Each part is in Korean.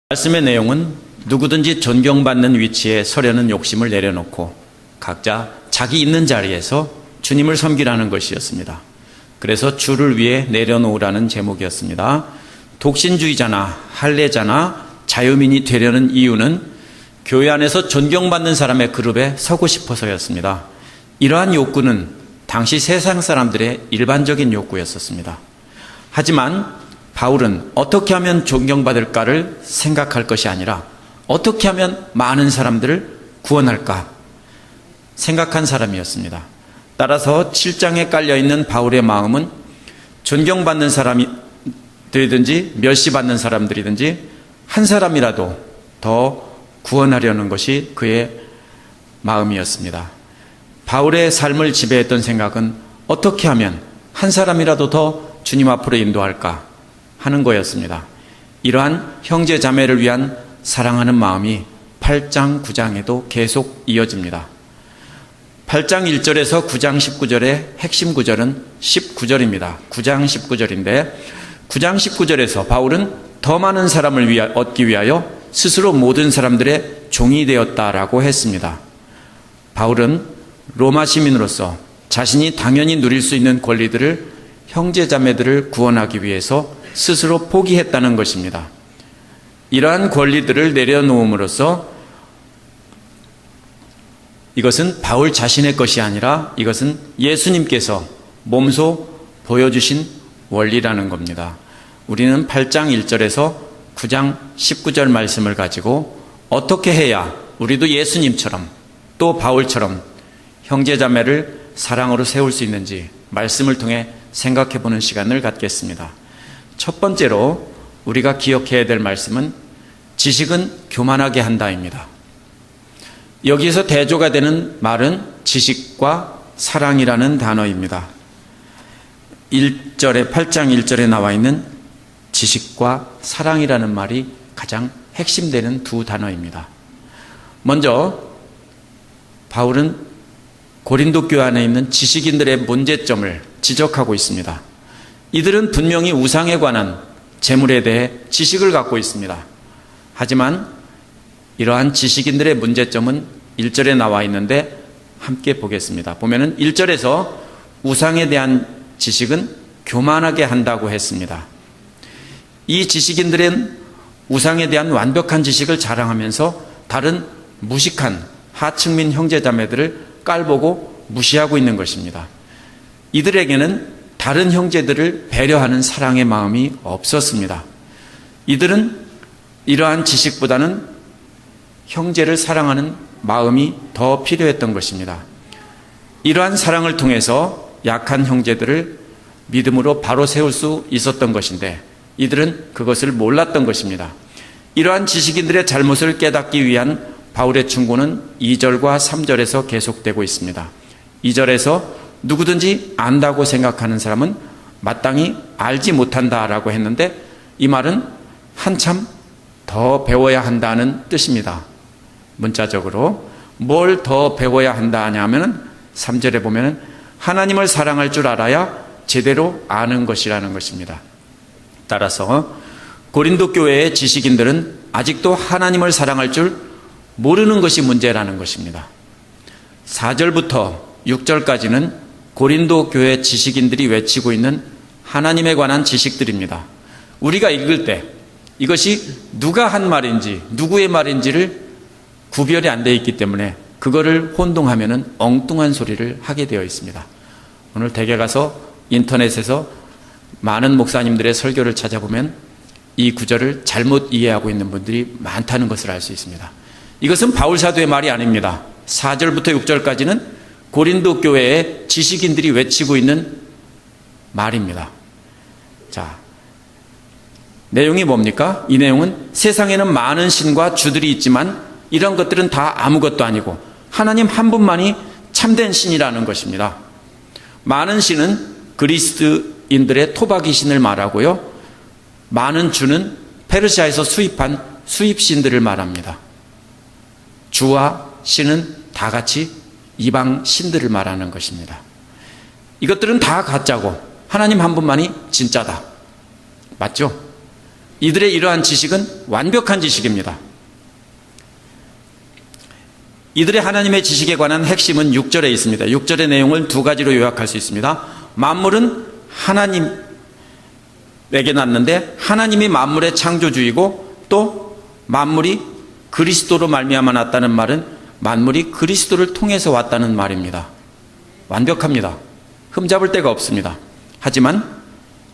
말씀의 내용은 누구든지 존경받는 위치에 서려는 욕심을 내려놓고 각자 자기 있는 자리에서 주님을 섬기라는 것이었습니다. 그래서 주를 위해 내려놓으라는 제목이었습니다. 독신주의자나 할례자나 자유민이 되려는 이유는 교회 안에서 존경받는 사람의 그룹에 서고 싶어서였습니다. 이러한 욕구는 당시 세상 사람들의 일반적인 욕구였었습니다. 하지만 바울은 어떻게 하면 존경받을까를 생각할 것이 아니라 어떻게 하면 많은 사람들을 구원할까 생각한 사람이었습니다. 따라서 7장에 깔려있는 바울의 마음은 존경받는 사람들이든지 멸시받는 사람들이든지 한 사람이라도 더 구원하려는 것이 그의 마음이었습니다. 바울의 삶을 지배했던 생각은 어떻게 하면 한 사람이라도 더 주님 앞으로 인도할까 하는 거였습니다. 이러한 형제 자매를 위한 사랑하는 마음이 8장 9장에도 계속 이어집니다. 8장 1절에서 9장 19절의 핵심 구절은 19절입니다. 9장 19절인데 9장 19절에서 바울은 더 많은 사람을 얻기 위하여 스스로 모든 사람들의 종이 되었다라고 했습니다. 바울은 로마 시민으로서 자신이 당연히 누릴 수 있는 권리들을 형제 자매들을 구원하기 위해서 스스로 포기했다는 것입니다. 이러한 권리들을 내려놓음으로써 이것은 바울 자신의 것이 아니라 이것은 예수님께서 몸소 보여주신 원리라는 겁니다. 우리는 8장 1절에서 9장 19절 말씀을 가지고 어떻게 해야 우리도 예수님처럼 또 바울처럼 형제자매를 사랑으로 세울 수 있는지 말씀을 통해 생각해 보는 시간을 갖겠습니다. 첫 번째로 우리가 기억해야 될 말씀은 지식은 교만하게 한다입니다. 여기서 대조가 되는 말은 지식과 사랑이라는 단어입니다. 8장 1절에 나와 있는 지식과 사랑이라는 말이 가장 핵심되는 두 단어입니다. 먼저 바울은 고린도 교회 안에 있는 지식인들의 문제점을 지적하고 있습니다. 이들은 분명히 우상에 관한 재물에 대해 지식을 갖고 있습니다. 하지만 이러한 지식인들의 문제점은 1절에 나와 있는데 함께 보겠습니다. 보면은 1절에서 우상에 대한 지식은 교만하게 한다고 했습니다. 이 지식인들은 우상에 대한 완벽한 지식을 자랑하면서 다른 무식한 하층민 형제자매들을 깔보고 무시하고 있는 것입니다. 이들에게는 다른 형제들을 배려하는 사랑의 마음이 없었습니다. 이들은 이러한 지식보다는 형제를 사랑하는 마음이 더 필요했던 것입니다. 이러한 사랑을 통해서 약한 형제들을 믿음으로 바로 세울 수 있었던 것인데 이들은 그것을 몰랐던 것입니다. 이러한 지식인들의 잘못을 깨닫기 위한 바울의 충고는 2절과 3절에서 계속되고 있습니다. 2절에서 누구든지 안다고 생각하는 사람은 마땅히 알지 못한다라고 했는데 이 말은 한참 더 배워야 한다는 뜻입니다. 문자적으로 뭘 더 배워야 한다 하냐면은 3절에 보면은 하나님을 사랑할 줄 알아야 제대로 아는 것이라는 것입니다. 따라서 고린도 교회의 지식인들은 아직도 하나님을 사랑할 줄 모르는 것이 문제라는 것입니다. 4절부터 6절까지는 고린도 교회 지식인들이 외치고 있는 하나님에 관한 지식들입니다. 우리가 읽을 때 이것이 누가 한 말인지 누구의 말인지를 구별이 안 되어 있기 때문에 그거를 혼동하면은 엉뚱한 소리를 하게 되어 있습니다. 오늘 댁에 가서 인터넷에서 많은 목사님들의 설교를 찾아보면 이 구절을 잘못 이해하고 있는 분들이 많다는 것을 알 수 있습니다. 이것은 바울 사도의 말이 아닙니다. 4절부터 6절까지는 고린도 교회의 지식인들이 외치고 있는 말입니다. 자, 내용이 뭡니까? 이 내용은 세상에는 많은 신과 주들이 있지만 이런 것들은 다 아무것도 아니고 하나님 한 분만이 참된 신이라는 것입니다. 많은 신은 그리스인들의 토박이 신을 말하고요. 많은 주는 페르시아에서 수입한 수입신들을 말합니다. 주와 신은 다 같이 이방 신들을 말하는 것입니다. 이것들은 다 가짜고 하나님 한 분만이 진짜다. 맞죠? 이들의 이러한 지식은 완벽한 지식입니다. 이들의 하나님의 지식에 관한 핵심은 6절에 있습니다. 6절의 내용을 두 가지로 요약할 수 있습니다. 만물은 하나님에게 났는데 하나님이 만물의 창조주이고, 또 만물이 그리스도로 말미암아 났다는 말은 만물이 그리스도를 통해서 왔다는 말입니다. 완벽합니다. 흠잡을 데가 없습니다. 하지만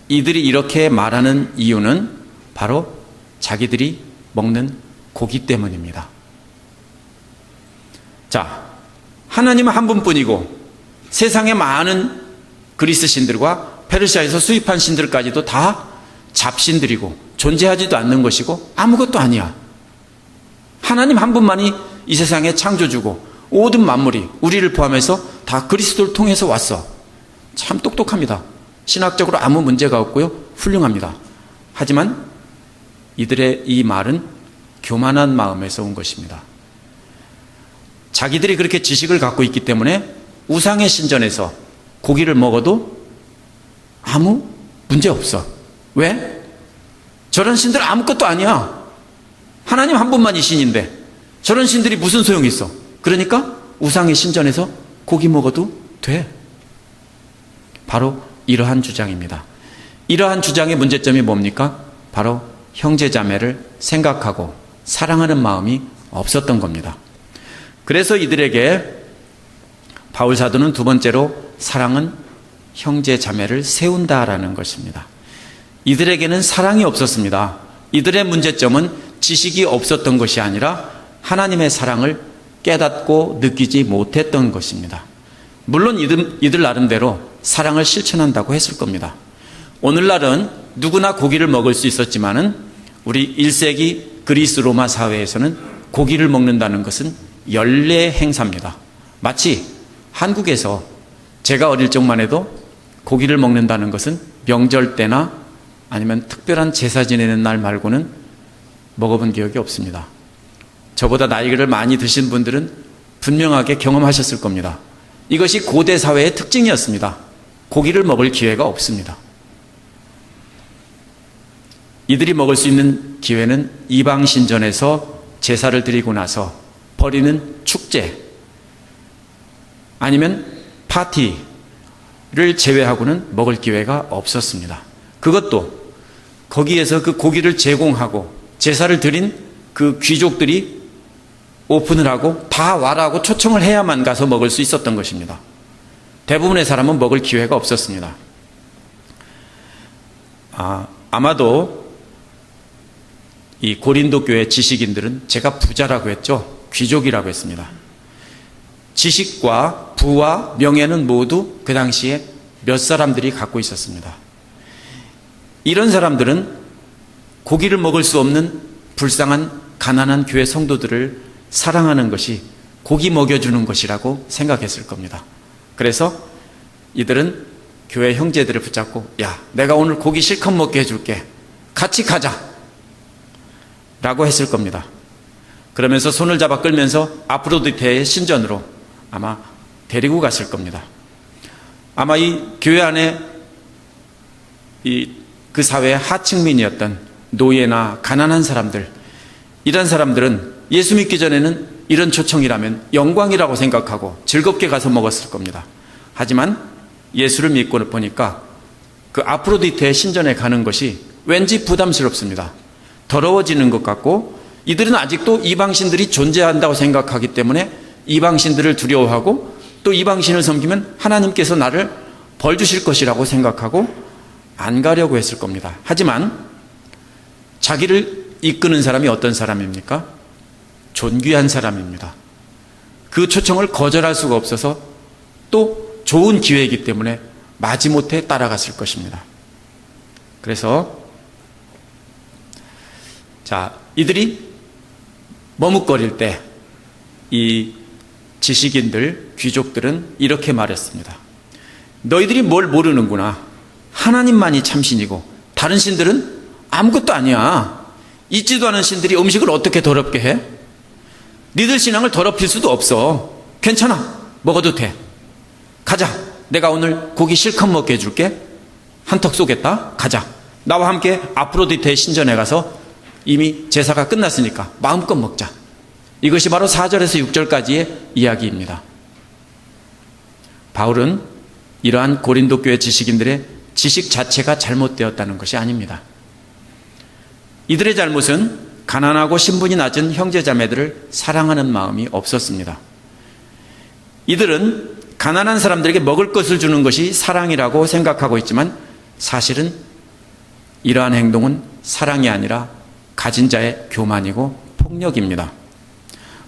이들이 이렇게 말하는 이유는 바로 자기들이 먹는 고기 때문입니다. 자, 하나님은 한 분뿐이고 세상의 많은 그리스 신들과 페르시아에서 수입한 신들까지도 다 잡신들이고 존재하지도 않는 것이고 아무것도 아니야. 하나님 한 분만이 이 세상의 창조주고 모든 만물이 우리를 포함해서 다 그리스도를 통해서 왔어. 참 똑똑합니다. 신학적으로 아무 문제가 없고요. 훌륭합니다. 하지만 이들의 이 말은 교만한 마음에서 온 것입니다. 자기들이 그렇게 지식을 갖고 있기 때문에 우상의 신전에서 고기를 먹어도 아무 문제 없어. 왜? 저런 신들 아무것도 아니야. 하나님 한 분만이 신인데 저런 신들이 무슨 소용이 있어. 그러니까 우상의 신전에서 고기 먹어도 돼. 바로 이러한 주장입니다. 이러한 주장의 문제점이 뭡니까? 바로 형제자매를 생각하고 사랑하는 마음이 없었던 겁니다. 그래서 이들에게 바울 사도는 두 번째로 사랑은 형제자매를 세운다라는 것입니다. 이들에게는 사랑이 없었습니다. 이들의 문제점은 지식이 없었던 것이 아니라 하나님의 사랑을 깨닫고 느끼지 못했던 것입니다. 물론 이들 나름대로 사랑을 실천한다고 했을 겁니다. 오늘날은 누구나 고기를 먹을 수 있었지만은 우리 1세기 그리스 로마 사회에서는 고기를 먹는다는 것은 연례 행사입니다. 마치 한국에서 제가 어릴 적만 해도 고기를 먹는다는 것은 명절 때나 아니면 특별한 제사 지내는 날 말고는 먹어본 기억이 없습니다. 저보다 나이를 많이 드신 분들은 분명하게 경험하셨을 겁니다. 이것이 고대 사회의 특징이었습니다. 고기를 먹을 기회가 없습니다. 이들이 먹을 수 있는 기회는 이방신전에서 제사를 드리고 나서 벌이는 축제 아니면 파티를 제외하고는 먹을 기회가 없었습니다. 그것도 거기에서 그 고기를 제공하고 제사를 드린 그 귀족들이 오픈을 하고 다 와라고 초청을 해야만 가서 먹을 수 있었던 것입니다. 대부분의 사람은 먹을 기회가 없었습니다. 아마도 이 고린도 교회 지식인들은 제가 부자라고 했죠. 귀족이라고 했습니다. 지식과 부와 명예는 모두 그 당시에 몇 사람들이 갖고 있었습니다. 이런 사람들은 고기를 먹을 수 없는 불쌍한 가난한 교회 성도들을 사랑하는 것이 고기 먹여주는 것이라고 생각했을 겁니다. 그래서 이들은 교회 형제들을 붙잡고 야, 내가 오늘 고기 실컷 먹게 해줄게. 같이 가자. 라고 했을 겁니다. 그러면서 손을 잡아 끌면서 아프로디테의 신전으로 아마 데리고 갔을 겁니다. 아마 이 교회 안에 그 사회의 하층민이었던 노예나 가난한 사람들, 이런 사람들은 예수 믿기 전에는 이런 초청이라면 영광이라고 생각하고 즐겁게 가서 먹었을 겁니다. 하지만 예수를 믿고 보니까 그 아프로디테의 신전에 가는 것이 왠지 부담스럽습니다. 더러워지는 것 같고 이들은 아직도 이방신들이 존재한다고 생각하기 때문에 이방신들을 두려워하고 또 이방신을 섬기면 하나님께서 나를 벌 주실 것이라고 생각하고 안 가려고 했을 겁니다. 하지만 자기를 이끄는 사람이 어떤 사람입니까? 존귀한 사람입니다. 그 초청을 거절할 수가 없어서 또 좋은 기회이기 때문에 마지못해 따라갔을 것입니다. 그래서 이들이 머뭇거릴 때 이 지식인들, 귀족들은 이렇게 말했습니다. 너희들이 뭘 모르는구나. 하나님만이 참신이고 다른 신들은 아무것도 아니야. 있지도 않은 신들이 음식을 어떻게 더럽게 해? 니들 신앙을 더럽힐 수도 없어. 괜찮아. 먹어도 돼. 가자. 내가 오늘 고기 실컷 먹게 해줄게. 한턱 쏘겠다. 가자. 나와 함께 아프로디테의 신전에 가서 이미 제사가 끝났으니까 마음껏 먹자. 이것이 바로 4절에서 6절까지의 이야기입니다. 바울은 이러한 고린도 교회 지식인들의 지식 자체가 잘못되었다는 것이 아닙니다. 이들의 잘못은 가난하고 신분이 낮은 형제자매들을 사랑하는 마음이 없었습니다. 이들은 가난한 사람들에게 먹을 것을 주는 것이 사랑이라고 생각하고 있지만 사실은 이러한 행동은 사랑이 아니라 가진 자의 교만이고 폭력입니다.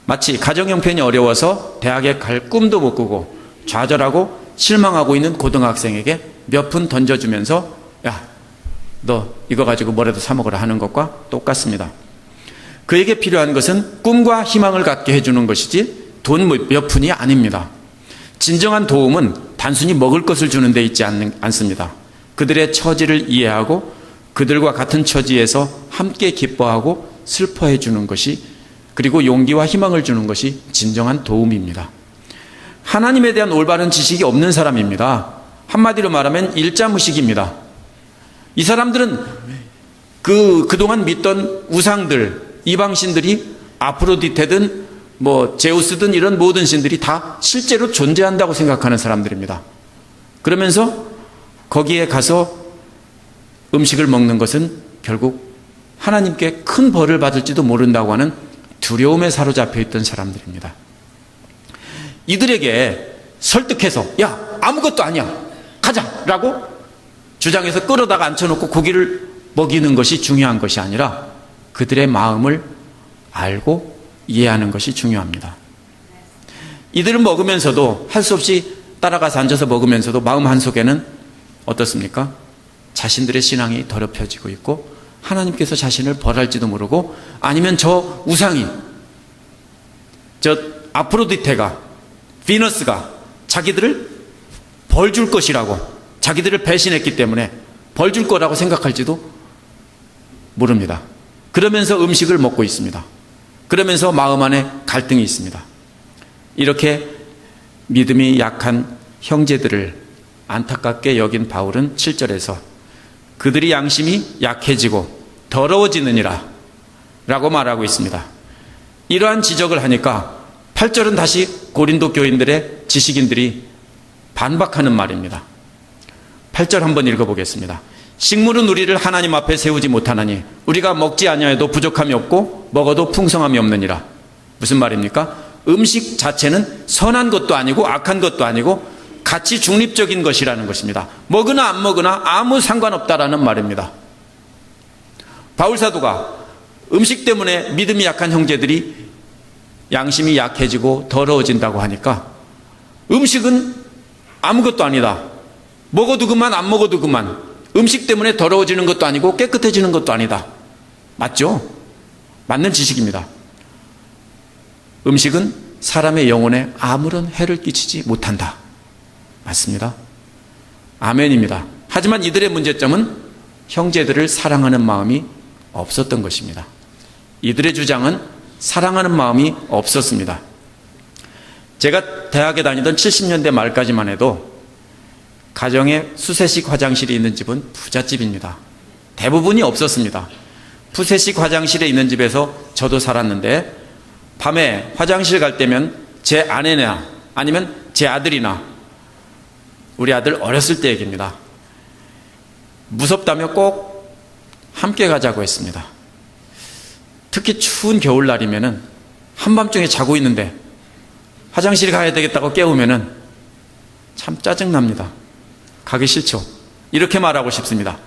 마치 가정 형편이 어려워서 대학에 갈 꿈도 못 꾸고 좌절하고 실망하고 있는 고등학생에게 몇 푼 던져주면서 야, 너 이거 가지고 뭐라도 사 먹으라 하는 것과 똑같습니다. 그에게 필요한 것은 꿈과 희망을 갖게 해주는 것이지 돈 몇 푼이 아닙니다. 진정한 도움은 단순히 먹을 것을 주는 데 있지 않습니다. 그들의 처지를 이해하고 그들과 같은 처지에서 함께 기뻐하고 슬퍼해 주는 것이, 그리고 용기와 희망을 주는 것이 진정한 도움입니다. 하나님에 대한 올바른 지식이 없는 사람입니다. 한마디로 말하면 일자무식입니다. 이 사람들은 그동안 믿던 우상들, 이방신들이 아프로디테든 제우스든 이런 모든 신들이 다 실제로 존재한다고 생각하는 사람들입니다. 그러면서 거기에 가서 음식을 먹는 것은 결국 하나님께 큰 벌을 받을지도 모른다고 하는 두려움에 사로잡혀 있던 사람들입니다. 이들에게 설득해서 야, 아무것도 아니야, 가자라고 주장해서 끌어다가 앉혀놓고 고기를 먹이는 것이 중요한 것이 아니라 그들의 마음을 알고 이해하는 것이 중요합니다. 이들은 먹으면서도 할 수 없이 따라가서 앉아서 먹으면서도 마음 한속에는 어떻습니까? 자신들의 신앙이 더럽혀지고 있고 하나님께서 자신을 벌할지도 모르고, 아니면 저 우상이, 저 아프로디테가, 비너스가 자기들을 벌 줄 것이라고, 자기들을 배신했기 때문에 벌 줄 거라고 생각할지도 모릅니다. 그러면서 음식을 먹고 있습니다. 그러면서 마음 안에 갈등이 있습니다. 이렇게 믿음이 약한 형제들을 안타깝게 여긴 바울은 7절에서 그들이 양심이 약해지고 더러워지느니라 라고 말하고 있습니다. 이러한 지적을 하니까 8절은 다시 고린도 교인들의 지식인들이 반박하는 말입니다. 8절 한번 읽어보겠습니다. 식물은 우리를 하나님 앞에 세우지 못하나니 우리가 먹지 아니하여도 부족함이 없고 먹어도 풍성함이 없느니라. 무슨 말입니까? 음식 자체는 선한 것도 아니고 악한 것도 아니고 가치 중립적인 것이라는 것입니다. 먹으나 안 먹으나 아무 상관없다라는 말입니다. 바울 사도가 음식 때문에 믿음이 약한 형제들이 양심이 약해지고 더러워진다고 하니까 음식은 아무것도 아니다, 먹어도 그만 안 먹어도 그만, 음식 때문에 더러워지는 것도 아니고 깨끗해지는 것도 아니다. 맞죠? 맞는 지식입니다. 음식은 사람의 영혼에 아무런 해를 끼치지 못한다. 맞습니다. 아멘입니다. 하지만 이들의 문제점은 형제들을 사랑하는 마음이 없었던 것입니다. 이들의 주장은 사랑하는 마음이 없었습니다. 제가 대학에 다니던 70년대 말까지만 해도 가정에 수세식 화장실이 있는 집은 부잣집입니다. 대부분이 없었습니다. 푸세식 화장실에 있는 집에서 저도 살았는데 밤에 화장실 갈 때면 제 아내나 아니면 제 아들이나, 우리 아들 어렸을 때 얘기입니다, 무섭다며 꼭 함께 가자고 했습니다. 특히 추운 겨울날이면은 한밤중에 자고 있는데 화장실 가야 되겠다고 깨우면은 참 짜증납니다. 가기 싫죠. 이렇게 말하고 싶습니다.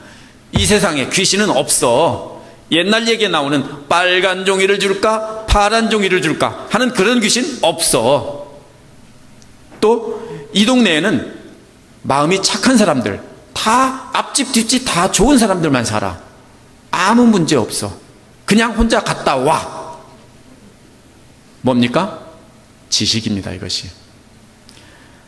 이 세상에 귀신은 없어. 옛날 얘기에 나오는 빨간 종이를 줄까 파란 종이를 줄까 하는 그런 귀신 없어. 또 이 동네에는 마음이 착한 사람들, 다 앞집 뒷집 다 좋은 사람들만 살아. 아무 문제 없어. 그냥 혼자 갔다 와. 뭡니까? 지식입니다. 이것이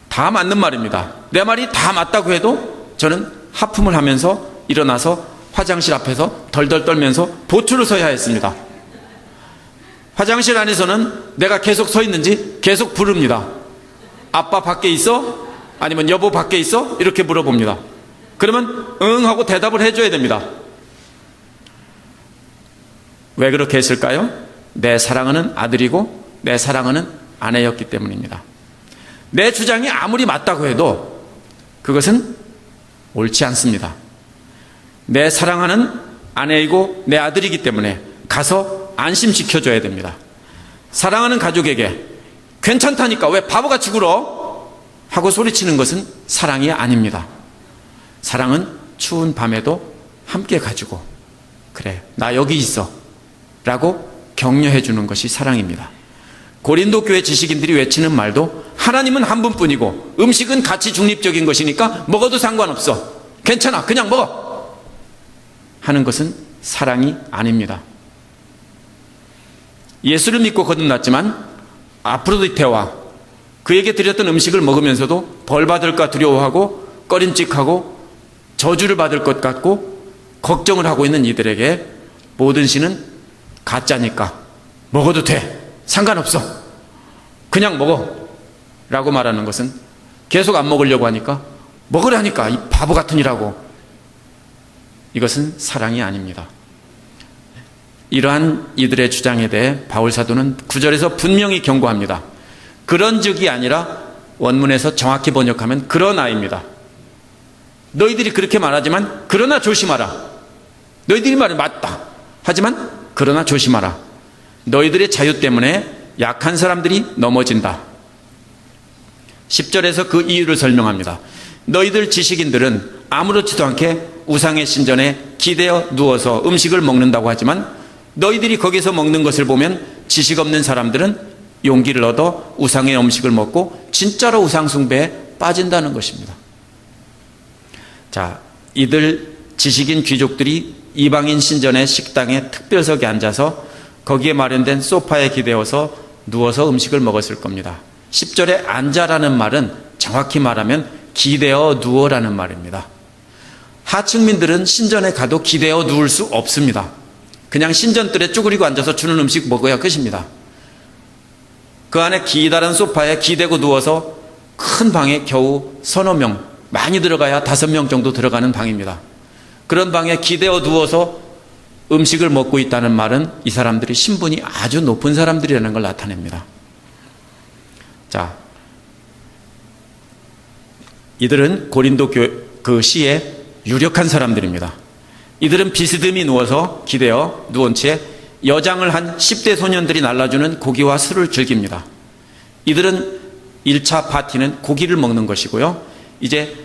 다 맞는 말입니다. 내 말이 다 맞다고 해도 저는 하품을 하면서 일어나서 화장실 앞에서 덜덜 떨면서 보초를 서야 했습니다. 화장실 안에서는 내가 계속 서 있는지 계속 부릅니다. 아빠 밖에 있어? 아니면 여보 밖에 있어? 이렇게 물어봅니다. 그러면 응 하고 대답을 해줘야 됩니다. 왜 그렇게 했을까요? 내 사랑하는 아들이고 내 사랑하는 아내였기 때문입니다. 내 주장이 아무리 맞다고 해도 그것은 옳지 않습니다. 내 사랑하는 아내이고 내 아들이기 때문에 가서 안심시켜줘야 됩니다. 사랑하는 가족에게 괜찮다니까 왜 바보같이 굴어? 하고 소리치는 것은 사랑이 아닙니다. 사랑은 추운 밤에도 함께 가지고 그래 나 여기 있어 라고 격려해 주는 것이 사랑입니다. 고린도 교회 지식인들이 외치는 말도 하나님은 한 분뿐이고 음식은 가치 중립적인 것이니까 먹어도 상관없어 괜찮아 그냥 먹어 하는 것은 사랑이 아닙니다. 예수를 믿고 거듭났지만 아프로디테와 그에게 드렸던 음식을 먹으면서도 벌받을까 두려워하고 꺼림칙하고 저주를 받을 것 같고 걱정을 하고 있는 이들에게 모든 신은 가짜니까 먹어도 돼 상관없어 그냥 먹어 라고 말하는 것은 계속 안 먹으려고 하니까 먹으라니까 이 바보 같으니라고 이것은 사랑이 아닙니다. 이러한 이들의 주장에 대해 바울 사도는 9절에서 분명히 경고합니다. 그런 적이 아니라 원문에서 정확히 번역하면 그러나입니다. 너희들이 그렇게 말하지만 그러나 조심하라. 너희들이 말이 맞다. 하지만 그러나 조심하라. 너희들의 자유 때문에 약한 사람들이 넘어진다. 10절에서 그 이유를 설명합니다. 너희들 지식인들은 아무렇지도 않게 우상의 신전에 기대어 누워서 음식을 먹는다고 하지만 너희들이 거기서 먹는 것을 보면 지식 없는 사람들은 용기를 얻어 우상의 음식을 먹고 진짜로 우상 숭배에 빠진다는 것입니다. 자, 이들 지식인 귀족들이 이방인 신전의 식당에 특별석에 앉아서 거기에 마련된 소파에 기대어서 누워서 음식을 먹었을 겁니다. 10절에 앉아라는 말은 정확히 말하면 기대어 누워라는 말입니다. 하층민들은 신전에 가도 기대어 누울 수 없습니다. 그냥 신전뜰에 쭈그리고 앉아서 주는 음식 먹어야 끝입니다. 그 안에 기다란 소파에 기대고 누워서 큰 방에 겨우 서너 명, 많이 들어가야 5명 정도 들어가는 방입니다. 그런 방에 기대어 누워서 음식을 먹고 있다는 말은 이 사람들이 신분이 아주 높은 사람들이라는 걸 나타냅니다. 자, 이들은 고린도 그 시에 유력한 사람들입니다. 이들은 비스듬히 누워서 기대어 누운 채 여장을 한 10대 소년들이 날라주는 고기와 술을 즐깁니다. 이들은 1차 파티는 고기를 먹는 것이고요. 이제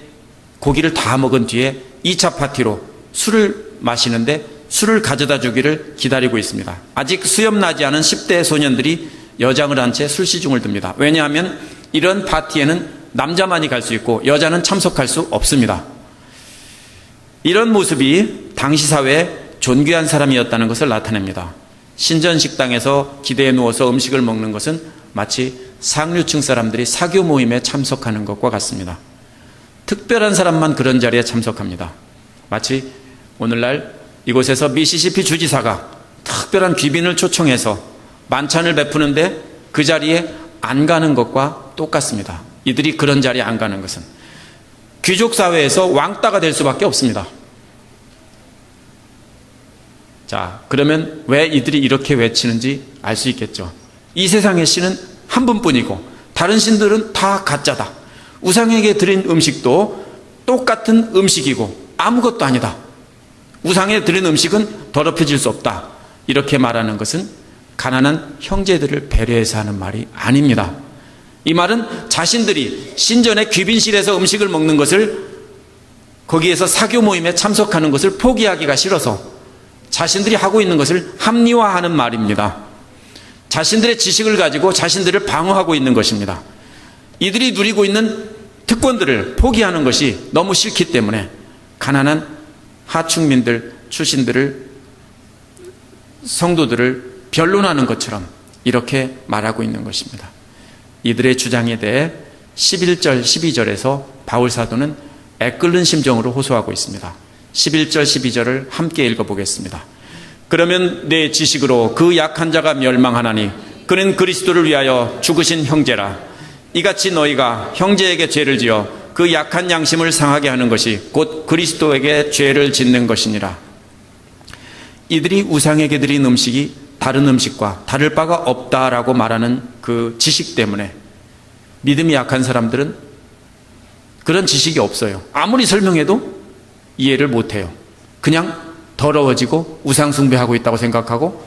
고기를 다 먹은 뒤에 2차 파티로 술을 마시는데 술을 가져다 주기를 기다리고 있습니다. 아직 수염 나지 않은 10대 소년들이 여장을 한 채 술시중을 듭니다. 왜냐하면 이런 파티에는 남자만이 갈 수 있고 여자는 참석할 수 없습니다. 이런 모습이 당시 사회에 존귀한 사람이었다는 것을 나타냅니다. 신전 식당에서 기대에 누워서 음식을 먹는 것은 마치 상류층 사람들이 사교 모임에 참석하는 것과 같습니다. 특별한 사람만 그런 자리에 참석합니다. 마치 오늘날 이곳에서 미시시피 주지사가 특별한 귀빈을 초청해서 만찬을 베푸는데 그 자리에 안 가는 것과 똑같습니다. 이들이 그런 자리에 안 가는 것은 귀족 사회에서 왕따가 될 수밖에 없습니다. 자, 그러면 왜 이들이 이렇게 외치는지 알 수 있겠죠. 이 세상의 신은 한 분뿐이고 다른 신들은 다 가짜다. 우상에게 드린 음식도 똑같은 음식이고 아무것도 아니다. 우상에 드린 음식은 더럽혀질 수 없다. 이렇게 말하는 것은 가난한 형제들을 배려해서 하는 말이 아닙니다. 이 말은 자신들이 신전의 귀빈실에서 음식을 먹는 것을 거기에서 사교 모임에 참석하는 것을 포기하기가 싫어서 자신들이 하고 있는 것을 합리화하는 말입니다. 자신들의 지식을 가지고 자신들을 방어하고 있는 것입니다. 이들이 누리고 있는 특권들을 포기하는 것이 너무 싫기 때문에 가난한 하층민들, 출신들을, 성도들을 변론하는 것처럼 이렇게 말하고 있는 것입니다. 이들의 주장에 대해 11절, 12절에서 바울 사도는 애끓는 심정으로 호소하고 있습니다. 11절, 12절을 함께 읽어보겠습니다. 그러면 내 지식으로 그 약한 자가 멸망하나니 그는 그리스도를 위하여 죽으신 형제라. 이같이 너희가 형제에게 죄를 지어 그 약한 양심을 상하게 하는 것이 곧 그리스도에게 죄를 짓는 것이니라. 이들이 우상에게 드린 음식이 다른 음식과 다를 바가 없다라고 말하는 그 지식 때문에 믿음이 약한 사람들은 그런 지식이 없어요. 아무리 설명해도 이해를 못해요. 그냥 더러워지고 우상숭배하고 있다고 생각하고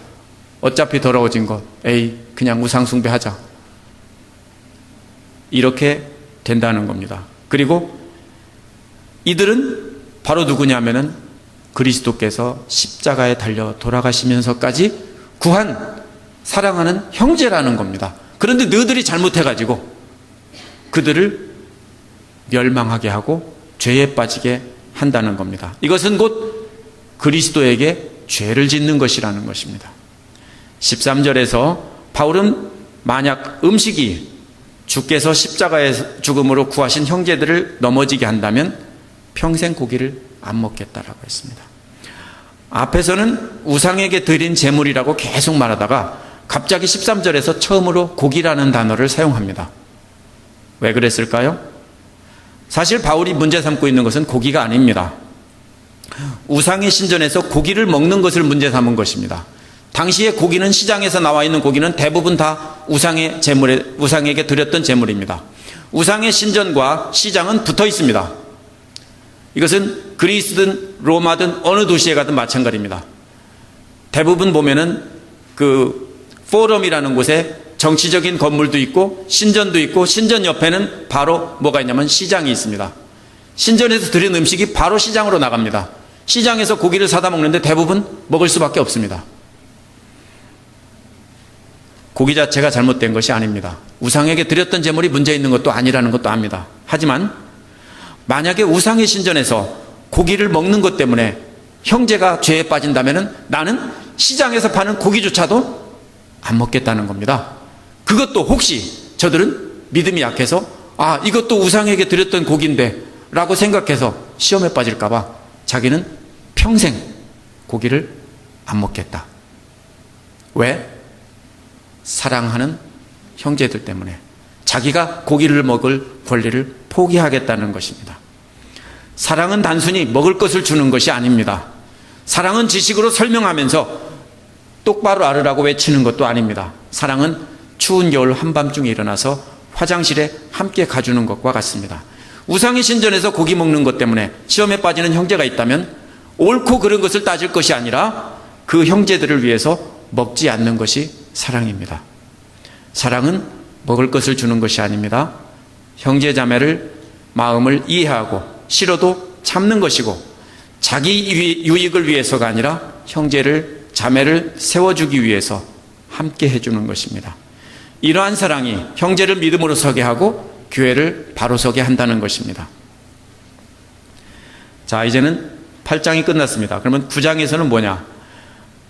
어차피 더러워진 것, 그냥 우상숭배하자. 이렇게 된다는 겁니다. 그리고 이들은 바로 누구냐면은 그리스도께서 십자가에 달려 돌아가시면서까지 구한 사랑하는 형제라는 겁니다. 그런데 너희들이 잘못해가지고 그들을 멸망하게 하고 죄에 빠지게 한다는 겁니다. 이것은 곧 그리스도에게 죄를 짓는 것이라는 것입니다. 13절에서 바울은 만약 음식이 주께서 십자가의 죽음으로 구하신 형제들을 넘어지게 한다면 평생 고기를 안 먹겠다라고 했습니다. 앞에서는 우상에게 드린 제물이라고 계속 말하다가 갑자기 13절에서 처음으로 고기라는 단어를 사용합니다. 왜 그랬을까요? 사실 바울이 문제 삼고 있는 것은 고기가 아닙니다. 우상의 신전에서 고기를 먹는 것을 문제 삼은 것입니다. 당시에 고기는, 시장에서 나와 있는 고기는 대부분 다 우상에게 드렸던 제물입니다. 우상의 신전과 시장은 붙어 있습니다. 이것은 그리스든 로마든 어느 도시에 가든 마찬가지입니다. 대부분 보면은 그 포럼이라는 곳에 정치적인 건물도 있고 신전도 있고, 신전 옆에는 바로 뭐가 있냐면 시장이 있습니다. 신전에서 드린 음식이 바로 시장으로 나갑니다. 시장에서 고기를 사다 먹는데 대부분 먹을 수밖에 없습니다. 고기 자체가 잘못된 것이 아닙니다. 우상에게 드렸던 제물이 문제 있는 것도 아니라는 것도 압니다. 하지만 만약에 우상의 신전에서 고기를 먹는 것 때문에 형제가 죄에 빠진다면 나는 시장에서 파는 고기조차도 안 먹겠다는 겁니다. 그것도 혹시 저들은 믿음이 약해서 이것도 우상에게 드렸던 고기인데 라고 생각해서 시험에 빠질까 봐 자기는 평생 고기를 안 먹겠다. 왜? 사랑하는 형제들 때문에 자기가 고기를 먹을 권리를 포기하겠다는 것입니다. 사랑은 단순히 먹을 것을 주는 것이 아닙니다. 사랑은 지식으로 설명하면서 똑바로 알으라고 외치는 것도 아닙니다. 사랑은 추운 겨울 한밤중에 일어나서 화장실에 함께 가주는 것과 같습니다. 우상의 신전에서 고기 먹는 것 때문에 시험에 빠지는 형제가 있다면 옳고 그른 것을 따질 것이 아니라 그 형제들을 위해서 먹지 않는 것이 사랑입니다. 사랑은 먹을 것을 주는 것이 아닙니다. 형제 자매를 마음을 이해하고 싫어도 참는 것이고 자기 유익을 위해서가 아니라 형제를 자매를 세워주기 위해서 함께 해주는 것입니다. 이러한 사랑이 형제를 믿음으로 서게 하고 교회를 바로 서게 한다는 것입니다. 자, 이제는 8장이 끝났습니다. 그러면 9장에서는 뭐냐?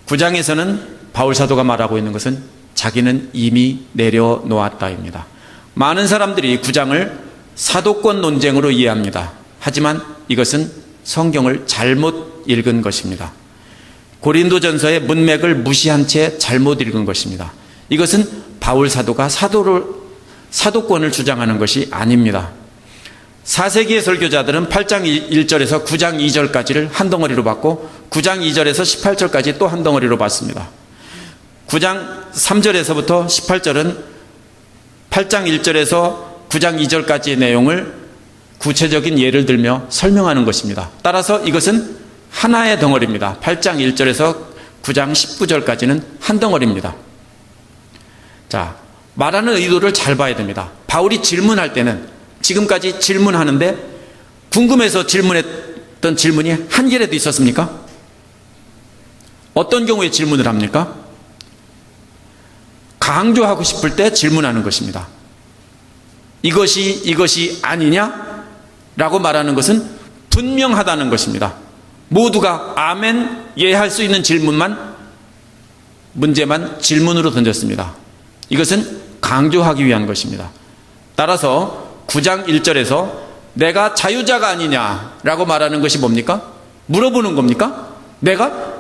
9장에서는 바울 사도가 말하고 있는 것은 자기는 이미 내려놓았다입니다. 많은 사람들이 9장을 사도권 논쟁으로 이해합니다. 하지만 이것은 성경을 잘못 읽은 것입니다. 고린도전서의 문맥을 무시한 채 잘못 읽은 것입니다. 이것은 바울 사도가 사도권을 주장하는 것이 아닙니다. 4세기의 설교자들은 8장 1절에서 9장 2절까지를 한 덩어리로 봤고 9장 2절에서 18절까지 또 한 덩어리로 봤습니다. 9장 3절에서부터 18절은 8장 1절에서 9장 2절까지의 내용을 구체적인 예를 들며 설명하는 것입니다. 따라서 이것은 하나의 덩어리입니다. 8장 1절에서 9장 19절까지는 한 덩어리입니다. 자, 말하는 의도를 잘 봐야 됩니다. 바울이 질문할 때는 지금까지 질문하는데 궁금해서 질문했던 질문이 한 개라도 있었습니까? 어떤 경우에 질문을 합니까? 강조하고 싶을 때 질문하는 것입니다. 이것이 아니냐? 라고 말하는 것은 분명하다는 것입니다. 모두가 아멘, 예 할 수 있는 문제만 질문으로 던졌습니다. 이것은 강조하기 위한 것입니다. 따라서 9장 1절에서 내가 자유자가 아니냐라고 말하는 것이 뭡니까? 물어보는 겁니까? 내가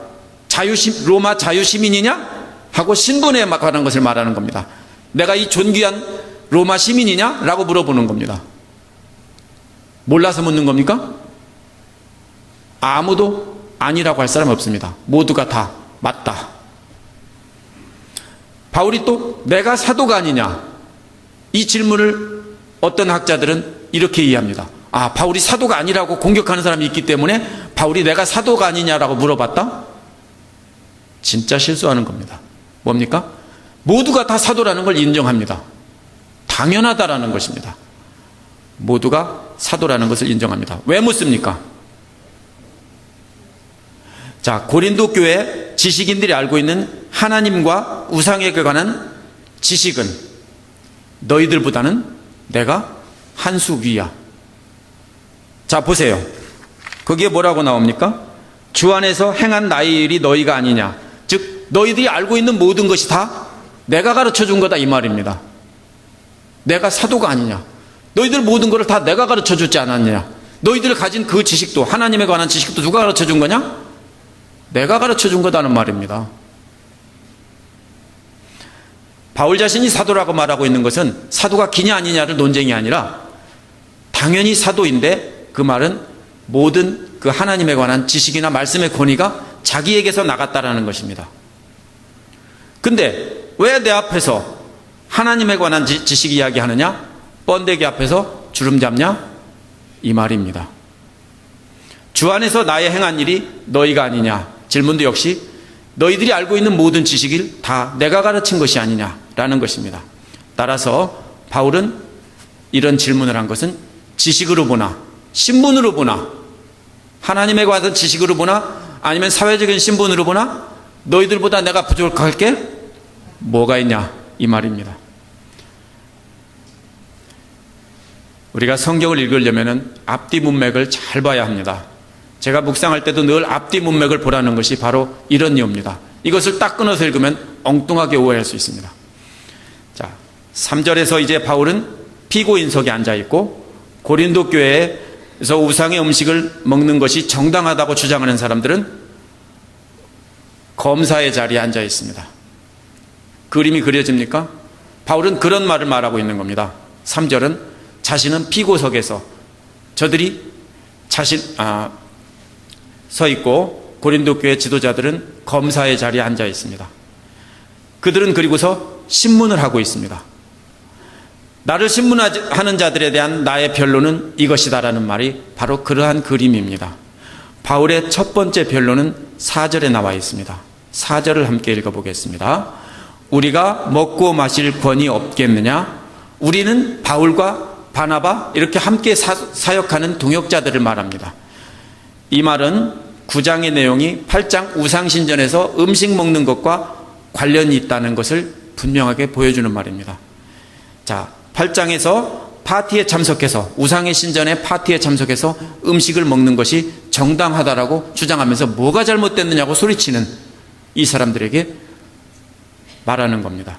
로마 자유시민이냐? 하고 신분에 관한 것을 말하는 겁니다. 내가 이 존귀한 로마 시민이냐? 라고 물어보는 겁니다. 몰라서 묻는 겁니까? 아무도 아니라고 할 사람 없습니다. 모두가 다 맞다. 바울이 또 내가 사도가 아니냐? 이 질문을 어떤 학자들은 이렇게 이해합니다. 아, 바울이 사도가 아니라고 공격하는 사람이 있기 때문에 바울이 내가 사도가 아니냐라고 물어봤다? 진짜 실수하는 겁니다. 뭡니까? 모두가 다 사도라는 걸 인정합니다. 당연하다라는 것입니다. 모두가 사도라는 것을 인정합니다. 왜 묻습니까? 자, 고린도 교회 지식인들이 알고 있는 하나님과 우상에 관한 지식은 너희들보다는 내가 한 수 위야. 자, 보세요. 거기에 뭐라고 나옵니까? 주 안에서 행한 나의 일이 너희가 아니냐. 즉 너희들이 알고 있는 모든 것이 다 내가 가르쳐 준 거다 이 말입니다. 내가 사도가 아니냐. 너희들 모든 것을 다 내가 가르쳐 주지 않았느냐. 너희들 가진 그 지식도, 하나님에 관한 지식도 누가 가르쳐 준 거냐? 내가 가르쳐 준 거다는 말입니다. 바울 자신이 사도라고 말하고 있는 것은 사도가 기냐 아니냐를 논쟁이 아니라 당연히 사도인데 그 말은 모든 그 하나님에 관한 지식이나 말씀의 권위가 자기에게서 나갔다라는 것입니다. 근데 왜 내 앞에서 하나님에 관한 지식 이야기하느냐? 번데기 앞에서 주름 잡냐? 이 말입니다. 주 안에서 나의 행한 일이 너희가 아니냐? 질문도 역시 너희들이 알고 있는 모든 지식을 다 내가 가르친 것이 아니냐라는 것입니다. 따라서 바울은 이런 질문을 한 것은 지식으로 보나 신분으로 보나 하나님에 관한 지식으로 보나 아니면 사회적인 신분으로 보나 너희들보다 내가 부족할 게 뭐가 있냐 이 말입니다. 우리가 성경을 읽으려면 앞뒤 문맥을 잘 봐야 합니다. 제가 묵상할 때도 늘 앞뒤 문맥을 보라는 것이 바로 이런 이유입니다. 이것을 딱 끊어서 읽으면 엉뚱하게 오해할 수 있습니다. 자, 3절에서 이제 바울은 피고인석에 앉아 있고 고린도 교회에서 우상의 음식을 먹는 것이 정당하다고 주장하는 사람들은 검사의 자리에 앉아 있습니다. 그림이 그려집니까? 바울은 그런 말을 말하고 있는 겁니다. 3절은 자신은 피고석에서 저들이 서 있고 고린도 교회 지도자들은 검사의 자리에 앉아 있습니다. 그들은 그리고서 신문을 하고 있습니다. 나를 신문하는 자들에 대한 나의 변론은 이것이다라는 말이 바로 그러한 그림입니다. 바울의 첫 번째 변론은 4절에 나와 있습니다. 4절을 함께 읽어보겠습니다. 우리가 먹고 마실 권이 없겠느냐? 우리는 바울과 바나바 이렇게 함께 사역하는 동역자들을 말합니다. 이 말은 9장의 내용이 8장 우상신전에서 음식 먹는 것과 관련이 있다는 것을 분명하게 보여주는 말입니다. 자, 8장에서 파티에 참석해서 우상의 신전의 파티에 참석해서 음식을 먹는 것이 정당하다라고 주장하면서 뭐가 잘못됐느냐고 소리치는 이 사람들에게 말하는 겁니다.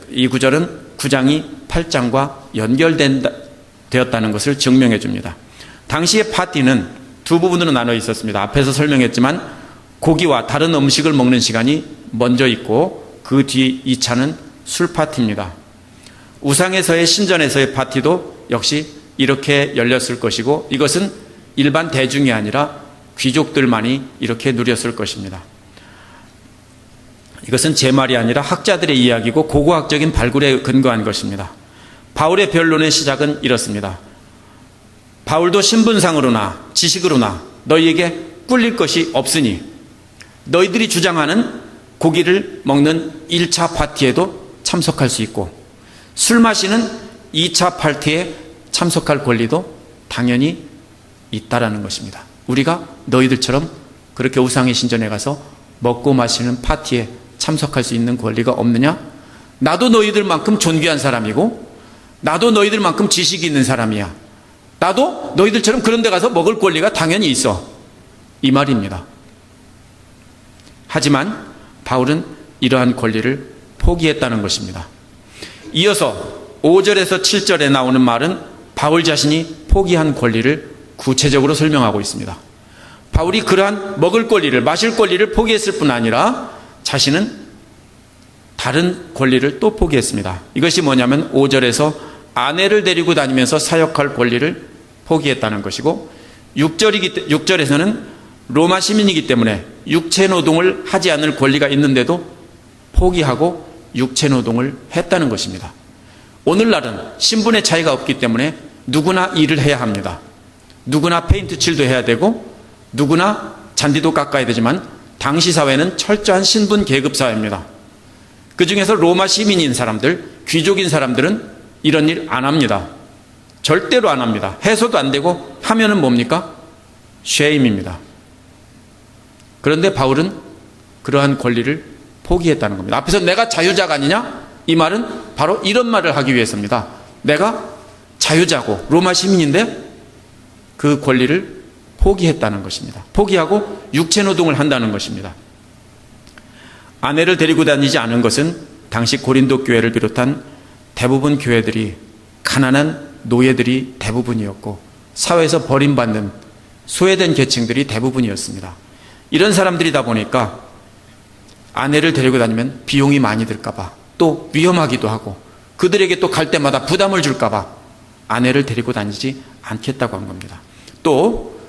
이 구절은 9장이 8장과 연결되었다는 것을 증명해 줍니다. 당시의 파티는 두 부분으로 나눠 있었습니다. 앞에서 설명했지만 고기와 다른 음식을 먹는 시간이 먼저 있고 그 뒤 2차는 술 파티입니다. 우상에서의 신전에서의 파티도 역시 이렇게 열렸을 것이고 이것은 일반 대중이 아니라 귀족들만이 이렇게 누렸을 것입니다. 이것은 제 말이 아니라 학자들의 이야기고 고고학적인 발굴에 근거한 것입니다. 바울의 변론의 시작은 이렇습니다. 바울도 신분상으로나 지식으로나 너희에게 꿀릴 것이 없으니 너희들이 주장하는 고기를 먹는 1차 파티에도 참석할 수 있고 술 마시는 2차 파티에 참석할 권리도 당연히 있다라는 것입니다. 우리가 너희들처럼 그렇게 우상의 신전에 가서 먹고 마시는 파티에 참석할 수 있는 권리가 없느냐? 나도 너희들만큼 존귀한 사람이고 나도 너희들만큼 지식이 있는 사람이야. 나도 너희들처럼 그런 데 가서 먹을 권리가 당연히 있어. 이 말입니다. 하지만 바울은 이러한 권리를 포기했다는 것입니다. 이어서 5절에서 7절에 나오는 말은 바울 자신이 포기한 권리를 구체적으로 설명하고 있습니다. 바울이 그러한 먹을 권리를, 마실 권리를 포기했을 뿐 아니라 자신은 다른 권리를 또 포기했습니다. 이것이 뭐냐면 5절에서 아내를 데리고 다니면서 사역할 권리를 포기했다는 것이고 6절에서는 로마 시민이기 때문에 육체 노동을 하지 않을 권리가 있는데도 포기하고 육체 노동을 했다는 것입니다. 오늘날은 신분의 차이가 없기 때문에 누구나 일을 해야 합니다. 누구나 페인트 칠도 해야 되고 누구나 잔디도 깎아야 되지만 당시 사회는 철저한 신분 계급 사회입니다. 그 중에서 로마 시민인 사람들, 귀족인 사람들은 이런 일 안 합니다. 절대로 안 합니다. 해서도 안 되고 하면은 뭡니까? 쉐임입니다. 그런데 바울은 그러한 권리를 포기했다는 겁니다. 앞에서 내가 자유자가 아니냐? 이 말은 바로 이런 말을 하기 위해서입니다. 내가 자유자고 로마 시민인데 그 권리를 포기했다는 것입니다. 포기하고 육체노동을 한다는 것입니다. 아내를 데리고 다니지 않은 것은 당시 고린도 교회를 비롯한 대부분 교회들이 가난한 노예들이 대부분이었고 사회에서 버림받는 소외된 계층들이 대부분이었습니다. 이런 사람들이다 보니까 아내를 데리고 다니면 비용이 많이 들까봐 또 위험하기도 하고 그들에게 또 갈 때마다 부담을 줄까봐 아내를 데리고 다니지 않겠다고 한 겁니다. 또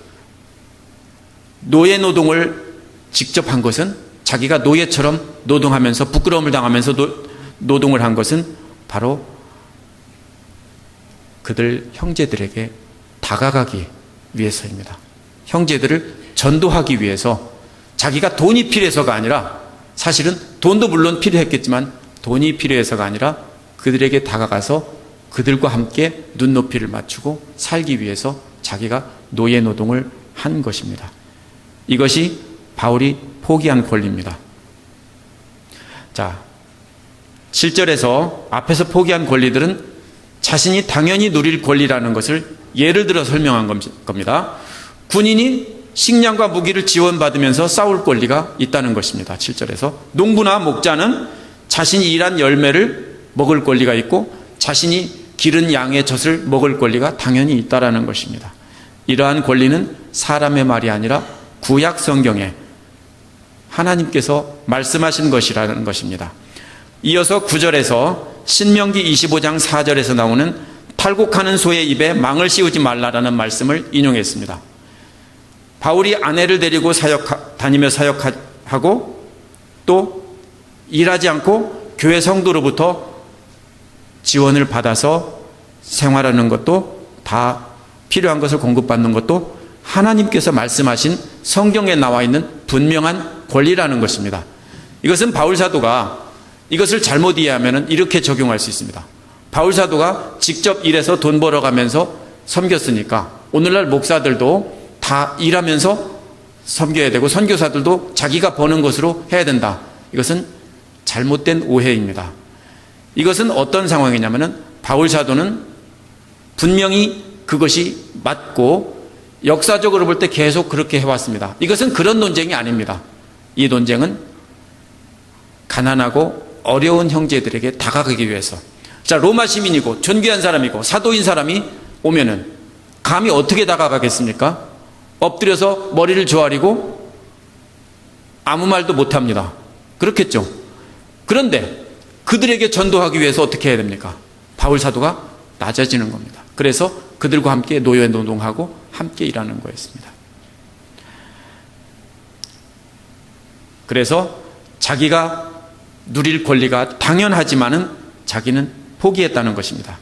노예 노동을 직접 한 것은 자기가 노예처럼 노동하면서 부끄러움을 당하면서 노동을 한 것은 바로 그들 형제들에게 다가가기 위해서입니다. 형제들을 전도하기 위해서 자기가 돈이 필요해서가 아니라 사실은 돈도 물론 필요했겠지만 돈이 필요해서가 아니라 그들에게 다가가서 그들과 함께 눈높이를 맞추고 살기 위해서 자기가 노예 노동을 한 것입니다. 이것이 바울이 포기한 권리입니다. 자, 7절에서 앞에서 포기한 권리들은 자신이 당연히 누릴 권리라는 것을 예를 들어 설명한 겁니다. 군인이 식량과 무기를 지원받으면서 싸울 권리가 있다는 것입니다. 7절에서 농부나 목자는 자신이 일한 열매를 먹을 권리가 있고 자신이 기른 양의 젖을 먹을 권리가 당연히 있다는 것입니다. 이러한 권리는 사람의 말이 아니라 구약 성경에 하나님께서 말씀하신 것이라는 것입니다. 이어서 9절에서 신명기 25장 4절에서 나오는 탈곡하는 소의 입에 망을 씌우지 말라라는 말씀을 인용했습니다. 바울이 아내를 데리고 다니며 사역하고 또 일하지 않고 교회 성도로부터 지원을 받아서 생활하는 것도 다 필요한 것을 공급받는 것도 하나님께서 말씀하신 성경에 나와 있는 분명한 권리라는 것입니다. 이것은 바울 사도가 이것을 잘못 이해하면 이렇게 적용할 수 있습니다. 바울 사도가 직접 일해서 돈 벌어가면서 섬겼으니까 오늘날 목사들도 다 일하면서 섬겨야 되고 선교사들도 자기가 버는 것으로 해야 된다. 이것은 잘못된 오해입니다. 이것은 어떤 상황이냐면 바울 사도는 분명히 그것이 맞고 역사적으로 볼 때 계속 그렇게 해왔습니다. 이것은 그런 논쟁이 아닙니다. 이 논쟁은 가난하고 어려운 형제들에게 다가가기 위해서. 자, 로마 시민이고 존귀한 사람이고 사도인 사람이 오면은 감히 어떻게 다가가겠습니까? 엎드려서 머리를 조아리고 아무 말도 못합니다. 그렇겠죠. 그런데 그들에게 전도하기 위해서 어떻게 해야 됩니까? 바울 사도가 낮아지는 겁니다. 그래서 그들과 함께 노예 노동하고 함께 일하는 거였습니다. 그래서 자기가 누릴 권리가 당연하지만은 자기는 포기했다는 것입니다.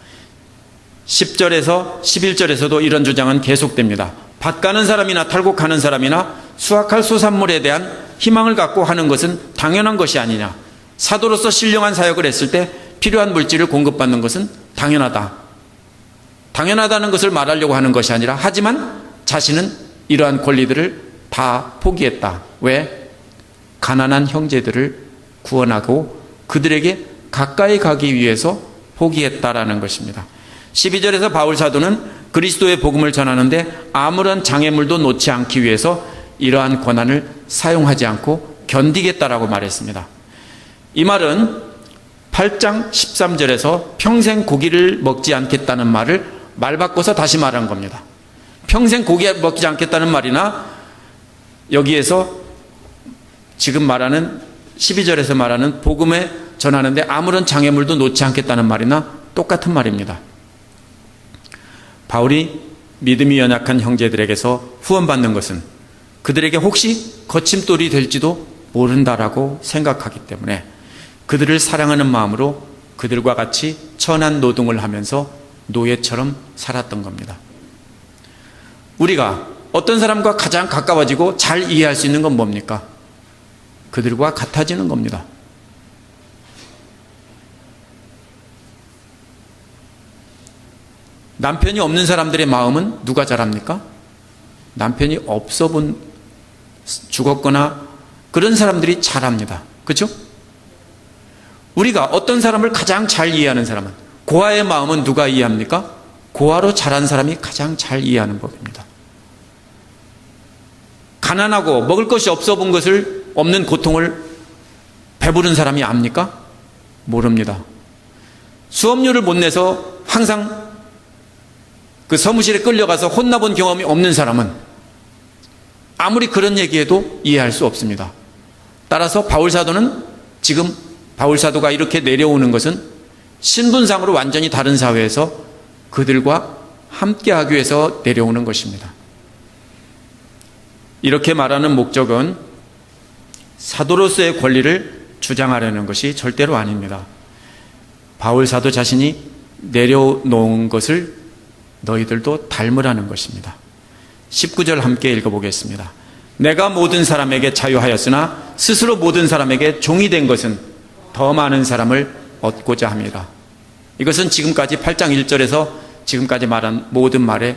10절에서 11절에서도 이런 주장은 계속됩니다. 밭 가는 사람이나 탈곡하는 사람이나 수확할 소산물에 대한 희망을 갖고 하는 것은 당연한 것이 아니냐. 사도로서 신령한 사역을 했을 때 필요한 물질을 공급받는 것은 당연하다. 당연하다는 것을 말하려고 하는 것이 아니라 하지만 자신은 이러한 권리들을 다 포기했다. 왜? 가난한 형제들을 구원하고 그들에게 가까이 가기 위해서 포기했다라는 것입니다. 12절에서 바울 사도는 그리스도의 복음을 전하는데 아무런 장애물도 놓지 않기 위해서 이러한 권한을 사용하지 않고 견디겠다라고 말했습니다. 이 말은 8장 13절에서 평생 고기를 먹지 않겠다는 말을 말 바꿔서 다시 말한 겁니다. 평생 고기 먹지 않겠다는 말이나 여기에서 지금 말하는 12절에서 말하는 복음에 전하는데 아무런 장애물도 놓지 않겠다는 말이나 똑같은 말입니다. 바울이 믿음이 연약한 형제들에게서 후원받는 것은 그들에게 혹시 거침돌이 될지도 모른다라고 생각하기 때문에 그들을 사랑하는 마음으로 그들과 같이 천한 노동을 하면서 노예처럼 살았던 겁니다. 우리가 어떤 사람과 가장 가까워지고 잘 이해할 수 있는 건 뭡니까? 그들과 같아지는 겁니다. 남편이 없는 사람들의 마음은 누가 잘 압니까? 남편이 없어 본, 죽었거나 그런 사람들이 잘 압니다. 그렇죠? 우리가 어떤 사람을 가장 잘 이해하는 사람은, 고아의 마음은 누가 이해합니까? 고아로 자란 사람이 가장 잘 이해하는 법입니다. 가난하고 먹을 것이 없어 본 것을, 없는 고통을 배부른 사람이 압니까? 모릅니다. 수업료를 못 내서 항상 그 사무실에 끌려가서 혼나본 경험이 없는 사람은 아무리 그런 얘기해도 이해할 수 없습니다. 따라서 바울사도는, 지금 바울사도가 이렇게 내려오는 것은 신분상으로 완전히 다른 사회에서 그들과 함께하기 위해서 내려오는 것입니다. 이렇게 말하는 목적은 사도로서의 권리를 주장하려는 것이 절대로 아닙니다. 바울사도 자신이 내려놓은 것을 너희들도 닮으라는 것입니다. 19절 함께 읽어보겠습니다. 내가 모든 사람에게 자유하였으나 스스로 모든 사람에게 종이 된 것은 더 많은 사람을 얻고자 함이라. 이것은 지금까지 8장 1절에서 지금까지 말한 모든 말의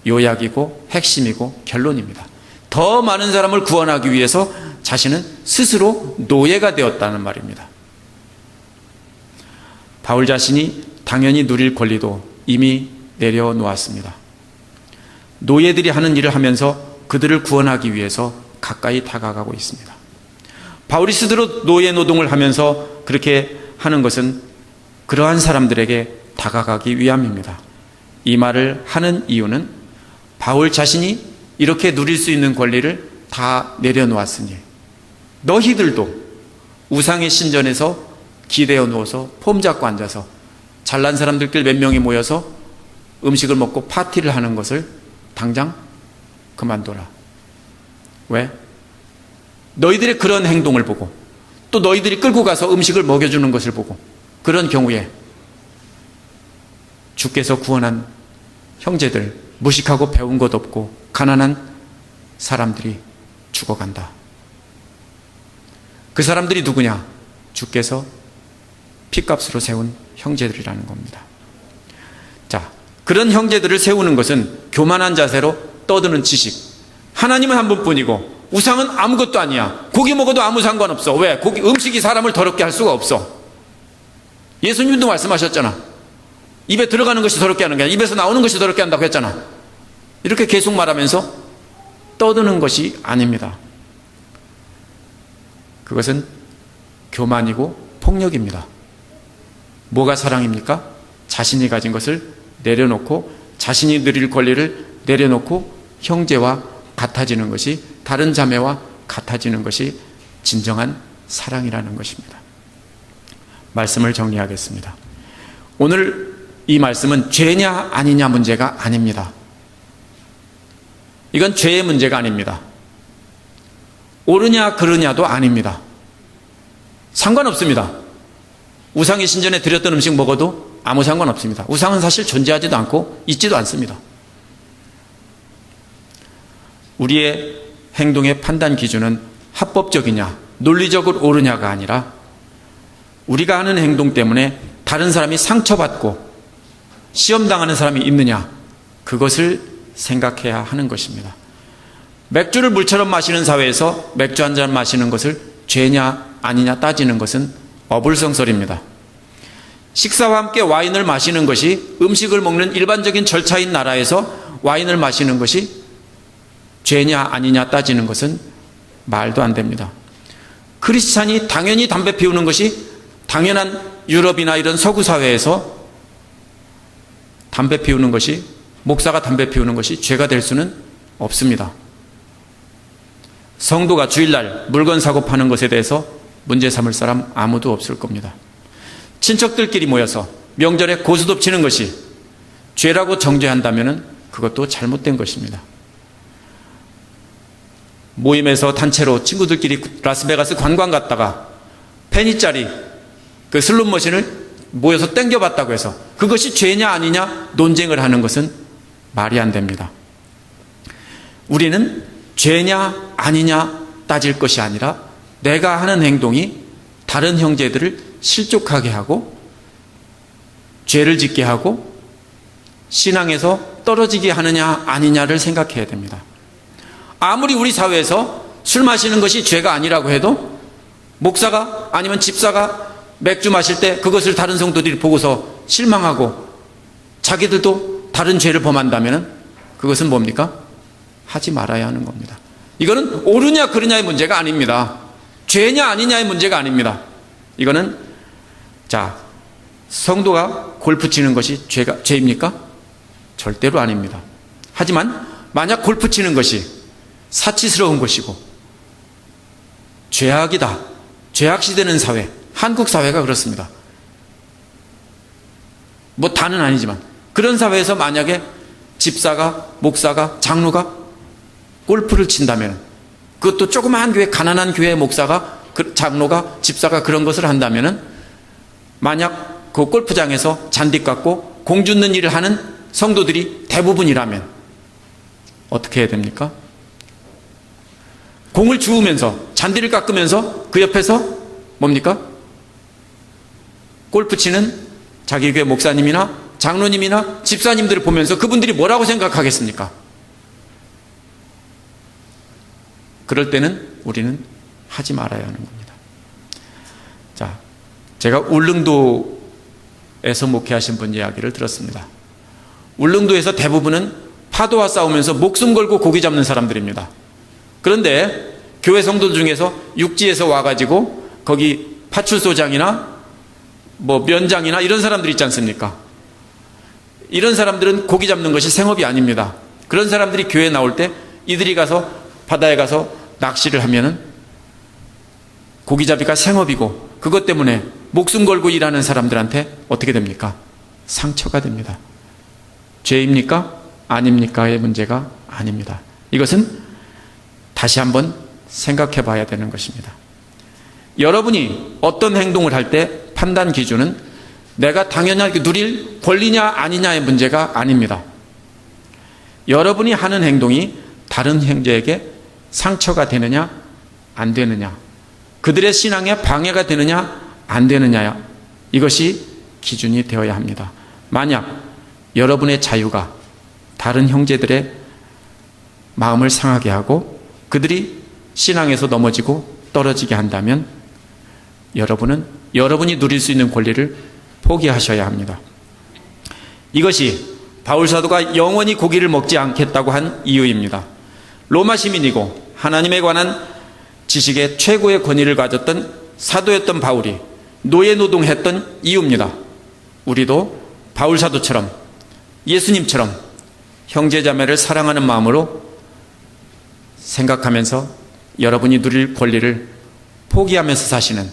요약이고 핵심이고 결론입니다. 더 많은 사람을 구원하기 위해서 자신은 스스로 노예가 되었다는 말입니다. 바울 자신이 당연히 누릴 권리도 이미 내려놓았습니다. 노예들이 하는 일을 하면서 그들을 구원하기 위해서 가까이 다가가고 있습니다. 바울이 스스로 노예 노동을 하면서 그렇게 하는 것은 그러한 사람들에게 다가가기 위함입니다. 이 말을 하는 이유는 바울 자신이 이렇게 누릴 수 있는 권리를 다 내려놓았으니 너희들도 우상의 신전에서 기대어 누워서 폼 잡고 앉아서 잘난 사람들끼리 몇 명이 모여서 음식을 먹고 파티를 하는 것을 당장 그만둬라. 왜? 너희들의 그런 행동을 보고 또 너희들이 끌고 가서 음식을 먹여주는 것을 보고 그런 경우에 주께서 구원한 형제들, 무식하고 배운 것 없고 가난한 사람들이 죽어간다. 그 사람들이 누구냐? 주께서 핏값으로 세운 형제들이라는 겁니다. 자, 그런 형제들을 세우는 것은 교만한 자세로 떠드는 지식. 하나님은 한 분뿐이고 우상은 아무것도 아니야. 고기 먹어도 아무 상관없어. 왜? 고기, 음식이 사람을 더럽게 할 수가 없어. 예수님도 말씀하셨잖아. 입에 들어가는 것이 더럽게 하는 게 아니라 입에서 나오는 것이 더럽게 한다고 했잖아. 이렇게 계속 말하면서 떠드는 것이 아닙니다. 그것은 교만이고 폭력입니다. 뭐가 사랑입니까? 자신이 가진 것을 내려놓고 자신이 누릴 권리를 내려놓고 형제와 같아지는 것이, 다른 자매와 같아지는 것이 진정한 사랑이라는 것입니다. 말씀을 정리하겠습니다. 오늘 이 말씀은 죄냐 아니냐 문제가 아닙니다. 이건 죄의 문제가 아닙니다. 옳으냐 그르냐도 아닙니다. 상관없습니다. 우상의 신전에 드렸던 음식 먹어도 아무 상관없습니다. 우상은 사실 존재하지도 않고 있지도 않습니다. 우리의 행동의 판단 기준은 합법적이냐, 논리적으로 옳으냐가 아니라 우리가 하는 행동 때문에 다른 사람이 상처받고 시험당하는 사람이 있느냐, 그것을 생각해야 하는 것입니다. 맥주를 물처럼 마시는 사회에서 맥주 한 잔 마시는 것을 죄냐 아니냐 따지는 것은 어불성설입니다. 식사와 함께 와인을 마시는 것이, 음식을 먹는 일반적인 절차인 나라에서 와인을 마시는 것이 죄냐 아니냐 따지는 것은 말도 안 됩니다. 크리스찬이 당연히 담배 피우는 것이, 당연한 유럽이나 이런 서구 사회에서 담배 피우는 것이, 목사가 담배 피우는 것이 죄가 될 수는 없습니다. 성도가 주일날 물건 사고 파는 것에 대해서 문제 삼을 사람 아무도 없을 겁니다. 친척들끼리 모여서 명절에 고스톱 치는 것이 죄라고 정죄한다면 그것도 잘못된 것입니다. 모임에서 단체로 친구들끼리 라스베가스 관광 갔다가 페니짜리 그 슬롯머신을 모여서 땡겨봤다고 해서 그것이 죄냐 아니냐 논쟁을 하는 것은 말이 안 됩니다. 우리는 죄냐 아니냐 따질 것이 아니라 내가 하는 행동이 다른 형제들을 실족하게 하고 죄를 짓게 하고 신앙에서 떨어지게 하느냐 아니냐를 생각해야 됩니다. 아무리 우리 사회에서 술 마시는 것이 죄가 아니라고 해도 목사가 아니면 집사가 맥주 마실 때 그것을 다른 성도들이 보고서 실망하고 자기들도 다른 죄를 범한다면 그것은 뭡니까? 하지 말아야 하는 겁니다. 이거는 옳으냐 그르냐의 문제가 아닙니다. 죄냐 아니냐의 문제가 아닙니다. 이거는 자, 성도가 골프 치는 것이 죄입니까? 절대로 아닙니다. 하지만 만약 골프 치는 것이 사치스러운 것이고 죄악이다, 죄악시되는 사회, 한국 사회가 그렇습니다. 뭐 다는 아니지만 그런 사회에서 만약에 집사가, 목사가, 장로가 골프를 친다면, 그것도 조그마한 교회, 가난한 교회 목사가, 장로가, 집사가 그런 것을 한다면, 만약 그 골프장에서 잔디 깎고 공 줍는 일을 하는 성도들이 대부분이라면 어떻게 해야 됩니까? 공을 주우면서 잔디를 깎으면서 그 옆에서 뭡니까? 골프 치는 자기 교회 목사님이나 장로님이나 집사님들을 보면서 그분들이 뭐라고 생각하겠습니까? 그럴 때는 우리는 하지 말아야 하는 겁니다. 자, 제가 울릉도에서 목회하신 분 이야기를 들었습니다. 울릉도에서 대부분은 파도와 싸우면서 목숨 걸고 고기 잡는 사람들입니다. 그런데 교회 성도 중에서 육지에서 와가지고 거기 파출소장이나 뭐 면장이나 이런 사람들 있지 않습니까? 이런 사람들은 고기 잡는 것이 생업이 아닙니다. 그런 사람들이 교회에 나올 때 이들이 가서 바다에 가서 낚시를 하면은 고기잡이가 생업이고 그것 때문에 목숨 걸고 일하는 사람들한테 어떻게 됩니까? 상처가 됩니다. 죄입니까? 아닙니까의 문제가 아닙니다. 이것은 다시 한번 생각해 봐야 되는 것입니다. 여러분이 어떤 행동을 할 때 판단 기준은 내가 당연하게 누릴 권리냐 아니냐의 문제가 아닙니다. 여러분이 하는 행동이 다른 형제에게 상처가 되느냐 안 되느냐, 그들의 신앙에 방해가 되느냐 안 되느냐, 이것이 기준이 되어야 합니다. 만약 여러분의 자유가 다른 형제들의 마음을 상하게 하고 그들이 신앙에서 넘어지고 떨어지게 한다면 여러분은 여러분이 누릴 수 있는 권리를 포기하셔야 합니다. 이것이 바울 사도가 영원히 고기를 먹지 않겠다고 한 이유입니다. 로마 시민이고 하나님에 관한 지식의 최고의 권위를 가졌던 사도였던 바울이 노예 노동했던 이유입니다. 우리도 바울 사도처럼 예수님처럼 형제자매를 사랑하는 마음으로 생각하면서 여러분이 누릴 권리를 포기하면서 사시는,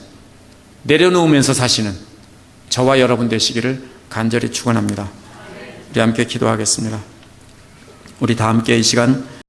내려놓으면서 사시는 저와 여러분 되시기를 간절히 축원합니다. 우리 함께 기도하겠습니다. 우리 다 함께 이 시간